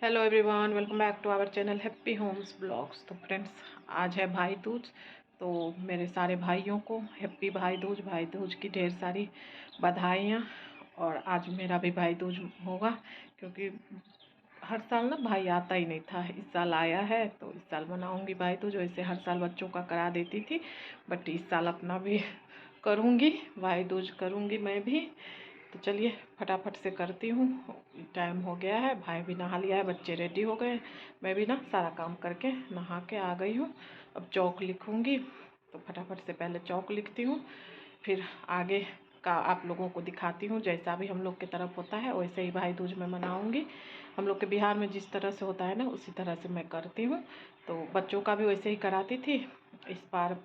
Hello everyone, welcome back to our channel Happy Homes Blogs. तो friends, आज है भाई दूज। तो मेरे सारे भाइयों को हैप्पी भाई दूज की ढेर सारी बधाइयाँ। और आज मेरा भी भाई दूज होगा, क्योंकि हर साल ना भाई आता ही नहीं था, इस साल आया है तो इस साल मनाऊंगी भाई दूज। वैसे हर साल बच्चों का करा देती थी, बट इस साल अपना भी करूँगी, भाई दूज करूँगी मैं भी। तो चलिए फटाफट से करती हूँ, टाइम हो गया है। भाई भी नहा लिया है, बच्चे रेडी हो गए। मैं भी ना सारा काम करके नहा के आ गई हूँ। अब चौक लिखूँगी, तो फटाफट से पहले चौक लिखती हूँ, फिर आगे का आप लोगों को दिखाती हूँ। जैसा भी हम लोग की तरफ होता है वैसे ही भाई दूज में मनाऊँगी। हम लोग के बिहार में जिस तरह से होता है ना, उसी तरह से मैं करती हूँ। तो बच्चों का भी वैसे ही कराती थी, इस बार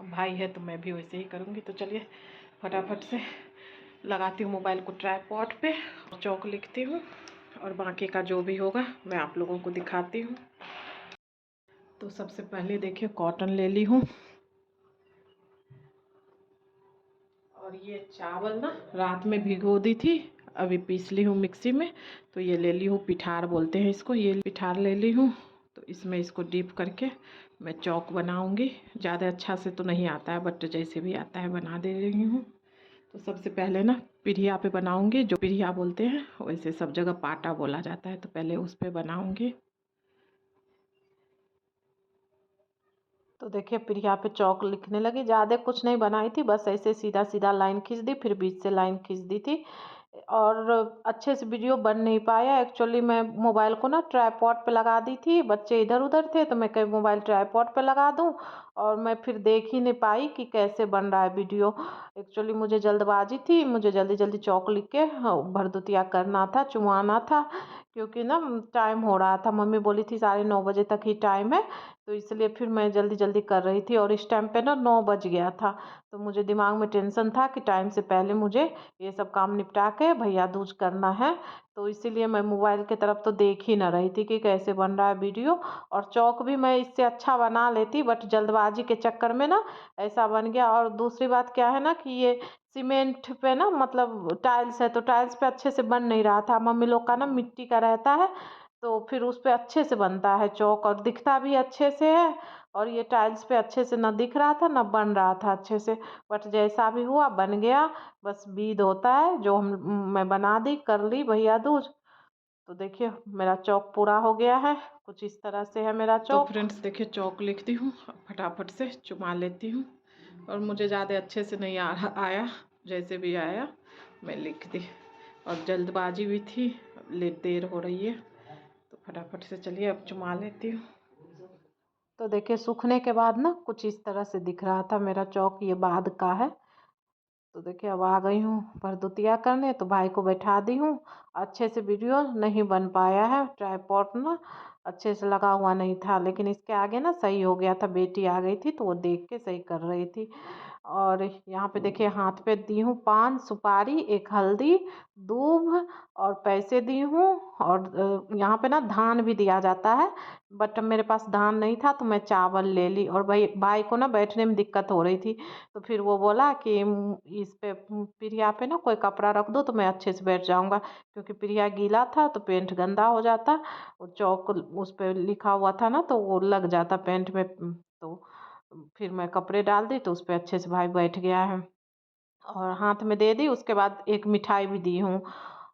भाई है तो मैं भी वैसे ही करूँगी। तो चलिए फटाफट से लगाती हूँ मोबाइल को ट्राइपॉड पे, चौक लिखती हूँ, और बाकी का जो भी होगा मैं आप लोगों को दिखाती हूँ। तो सबसे पहले देखिए कॉटन ले ली हूँ, और ये चावल ना रात में भिगो दी थी, अभी पीस ली हूँ मिक्सी में। तो ये ले ली हूँ, पिठार बोलते हैं इसको, ये पिठार ले ली हूँ। तो इसमें इसको डीप करके मैं चौक बनाऊँगी। ज़्यादा अच्छा से तो नहीं आता है, बट जैसे भी आता है बना दे रही हूँ। तो सबसे पहले ना पिढ़िया पे बनाऊंगी, जो पिढ़िया बोलते हैं, वैसे सब जगह पाटा बोला जाता है। तो पहले उस पे बनाऊंगी। तो देखिए पिढ़िया पे चौक लिखने लगी, ज़्यादा कुछ नहीं बनाई थी, बस ऐसे सीधा सीधा लाइन खींच दी, फिर बीच से लाइन खींच दी थी। और अच्छे से वीडियो बन नहीं पाया एक्चुअली। मैं मोबाइल को ना ट्राइपॉड पे लगा दी थी, बच्चे इधर उधर थे, तो मैं कहीं मोबाइल ट्राइपॉड पे लगा दूं, और मैं फिर देख ही नहीं पाई कि कैसे बन रहा है वीडियो। एक्चुअली मुझे जल्दबाजी थी, मुझे जल्दी जल्दी चौक लिख के भरदुतिया करना था, चुमाना था, क्योंकि ना टाइम हो रहा था। मम्मी बोली थी 9:30 बजे तक ही टाइम है, तो इसलिए फिर मैं जल्दी जल्दी कर रही थी। और इस टाइम पे ना 9 बज गया था, तो मुझे दिमाग में टेंशन था कि टाइम से पहले मुझे ये सब काम निपटा के भैया दूज करना है। तो इसीलिए मैं मोबाइल की तरफ तो देख ही ना रही थी कि कैसे बन रहा है वीडियो। और चौक भी मैं इससे अच्छा बना लेती, बट जल्दबाजी के चक्कर में ना ऐसा बन गया। और दूसरी बात क्या है ना कि ये सीमेंट पे ना, मतलब टाइल्स है, तो टाइल्स पे अच्छे से बन नहीं रहा था। मम्मी लोग का ना मिट्टी का रहता है, तो फिर उस पे अच्छे से बनता है चौक, और दिखता भी अच्छे से है। और ये टाइल्स पे अच्छे से ना दिख रहा था ना बन रहा था अच्छे से, बट जैसा भी हुआ बन गया। बस बीद होता है जो मैं बना दी, कर ली भैया दूज। तो देखिए मेरा चौक पूरा हो गया है, कुछ इस तरह से है मेरा चौक। तो फ्रेंड्स देखिए चौक लिखती हूँ, फटाफट से चुमा लेती हूँ। और मुझे ज़्यादा अच्छे से नहीं आया, जैसे भी आया मैं लिख दी। और जल्दबाजी भी थी, लेट देर हो रही है, तो फटाफट से चलिए अब चुमा लेती हूँ। तो देखिए सूखने के बाद ना कुछ इस तरह से दिख रहा था मेरा चौक, ये बाद का है। तो देखिए अब आ गई हूँ भरदुतिया करने, तो भाई को बैठा दी हूँ। अच्छे से वीडियो नहीं बन पाया है, ट्राइपॉड ना अच्छे से लगा हुआ नहीं था, लेकिन इसके आगे ना सही हो गया था। बेटी आ गई थी तो वो देख के सही कर रही थी। और यहाँ पे देखिए हाथ पे दी हूँ पान सुपारी, एक हल्दी, दूब, और पैसे दी हूँ। और यहाँ पे ना धान भी दिया जाता है, बट मेरे पास धान नहीं था तो मैं चावल ले ली। और भाई भाई को ना बैठने में दिक्कत हो रही थी, तो फिर वो बोला कि इस पे पीढ़िया पे ना कोई कपड़ा रख दो तो मैं अच्छे से बैठ जाऊँगा, क्योंकि पीढ़िया गीला था तो पेंट गंदा हो जाता। वो चौक उस पे लिखा हुआ था ना, तो वो लग जाता पेंट में। तो फिर मैं कपड़े डाल दी तो उस पे अच्छे से भाई बैठ गया है। और हाथ में दे दी, उसके बाद एक मिठाई भी दी हूँ।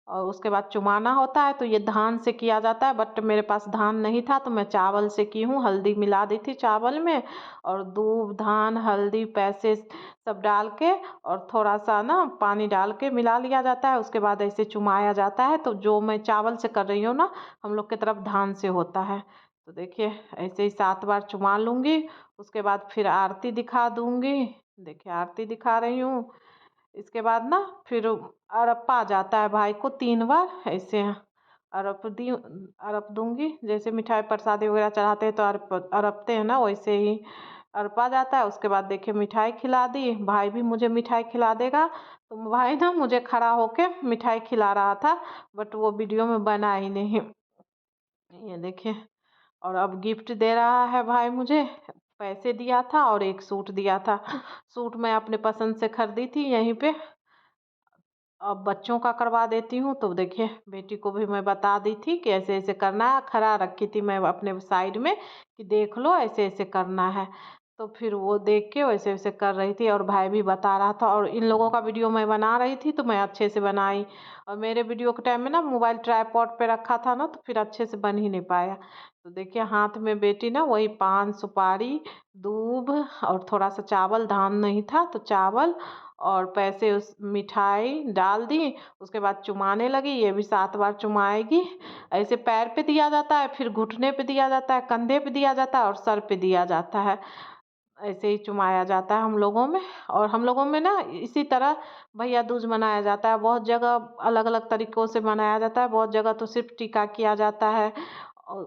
और उसके बाद चुमाना होता है, तो ये धान से किया जाता है, बट मेरे पास धान नहीं था तो मैं चावल से की हूँ। हल्दी मिला दी थी चावल में, और दूब धान हल्दी पैसे सब डाल के, और थोड़ा सा ना पानी डाल के मिला लिया जाता है। उसके बाद ऐसे चुमाया जाता है। तो जो मैं चावल से कर रही हूँ ना, हम लोग की तरफ धान से होता है। तो देखिए ऐसे ही 7 बार चुमा लूँगी। उसके बाद फिर आरती दिखा दूँगी। देखिए आरती दिखा रही हूँ। इसके बाद ना फिर अरप्पा आ जाता है भाई को 3 बार ऐसे अरप दूंगी। जैसे मिठाई प्रसादी वगैरह चढ़ाते हैं तो अरपते हैं ना, वैसे ही अरपा जाता है। उसके बाद देखिए मिठाई खिला दी, भाई भी मुझे मिठाई खिला देगा। तो भाई ना मुझे खड़ा होके मिठाई खिला रहा था, बट वो वीडियो में बना ही नहीं। ये देखिए, और अब गिफ्ट दे रहा है भाई मुझे। पैसे दिया था और एक सूट दिया था। सूट मैं अपने पसंद से खरीदी थी यहीं पे। अब बच्चों का करवा देती हूँ। तो देखिए बेटी को भी मैं बता दी थी कि ऐसे ऐसे करना है, खड़ा रखी थी मैं अपने साइड में कि देख लो ऐसे ऐसे करना है। तो फिर वो देख के वैसे वैसे कर रही थी और भाई भी बता रहा था, और इन लोगों का वीडियो मैं बना रही थी तो मैं अच्छे से बनाई। और मेरे वीडियो के टाइम में ना मोबाइल ट्राईपॉड पे रखा था ना, तो फिर अच्छे से बन ही नहीं पाया। तो देखिए हाथ में बेटी ना वही पान सुपारी, दूब और थोड़ा सा चावल, धान नहीं था तो चावल और पैसे उस मिठाई डाल दी। उसके बाद चुमाने लगी, ये भी 7 बार चुमाएगी। ऐसे पैर पे दिया जाता है, फिर घुटने पे दिया जाता है, कंधे पे दिया जाता है और सर पे दिया जाता है। ऐसे ही चुमाया जाता है हम लोगों में। और हम लोगों में ना इसी तरह भैया दूज मनाया जाता है। बहुत जगह अलग अलग तरीक़ों से मनाया जाता है, बहुत जगह तो सिर्फ टीका किया जाता है। और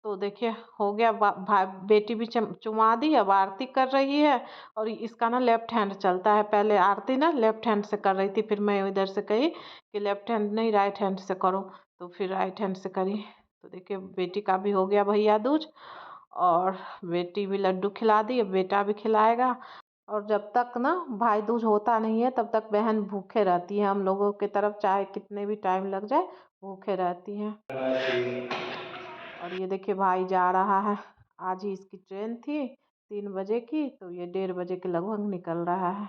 तो देखिए हो गया, भाई बेटी भी चुमा दी, अब आरती कर रही है। और इसका ना लेफ्ट हैंड चलता है, पहले आरती ना लेफ्ट हैंड से कर रही थी, फिर मैं इधर से कही कि लेफ्ट हैंड नहीं राइट हैंड से करो, तो फिर राइट हैंड से करी। तो देखिए बेटी का भी हो गया भैया दूज, और बेटी भी लड्डू खिला दी, अब बेटा भी खिलाएगा। और जब तक ना भाई दूज होता नहीं है तब तक बहन भूखे रहती है हम लोगों की तरफ, चाहे कितने भी टाइम लग जाए भूखे रहती हैं। और ये देखिए भाई जा रहा है, आज ही इसकी ट्रेन थी 3 बजे की, तो ये 1:30 बजे के लगभग निकल रहा है।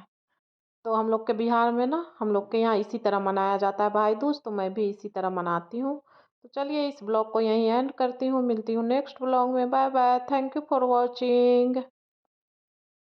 तो हम लोग के बिहार में ना, हम लोग के यहाँ इसी तरह मनाया जाता है भाई दूज, तो मैं भी इसी तरह मनाती हूँ। तो चलिए इस ब्लॉग को यहीं एंड करती हूँ, मिलती हूँ नेक्स्ट ब्लॉग में। Bye bye, thank you for watching.